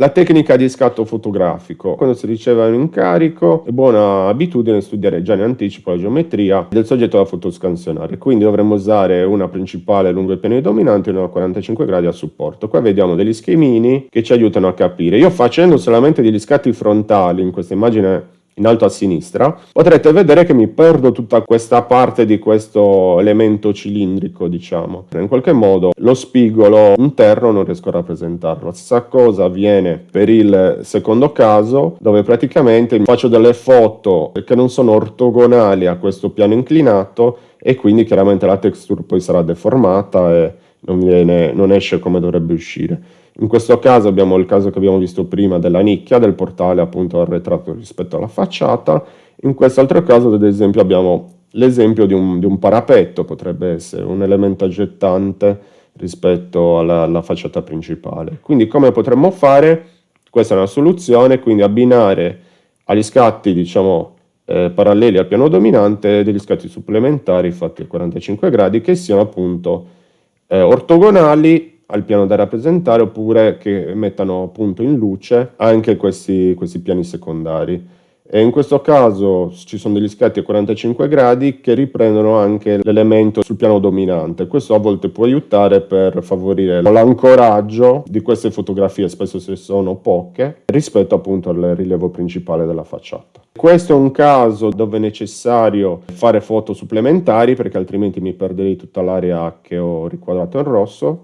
La tecnica di scatto fotografico. Quando si riceve un incarico è buona abitudine studiare già in anticipo la geometria del soggetto da fotoscansionare, quindi dovremmo usare una principale lungo i piani dominanti e una a 45 gradi a supporto. Qua vediamo degli schemini che ci aiutano a capire. Io facendo solamente degli scatti frontali in questa immagine in alto a sinistra, potrete vedere che mi perdo tutta questa parte di questo elemento cilindrico, diciamo. In qualche modo lo spigolo interno non riesco a rappresentarlo. La stessa cosa avviene per il secondo caso, dove praticamente faccio delle foto che non sono ortogonali a questo piano inclinato e quindi chiaramente la texture poi sarà deformata e non esce come dovrebbe uscire. In questo caso abbiamo il caso che abbiamo visto prima della nicchia del portale appunto arretrato rispetto alla facciata. In quest'altro caso ad esempio abbiamo l'esempio di un parapetto, potrebbe essere un elemento aggettante rispetto alla facciata principale. Quindi come potremmo fare? Questa è una soluzione, quindi abbinare agli scatti diciamo paralleli al piano dominante degli scatti supplementari fatti a 45 gradi che siano appunto ortogonali al piano da rappresentare oppure che mettano appunto in luce anche questi piani secondari. E in questo caso ci sono degli scatti a 45 gradi che riprendono anche l'elemento sul piano dominante. Questo a volte può aiutare per favorire l'ancoraggio di queste fotografie, spesso se sono poche, rispetto appunto al rilievo principale della facciata. Questo è un caso dove è necessario fare foto supplementari perché altrimenti mi perderei tutta l'area che ho riquadrato in rosso.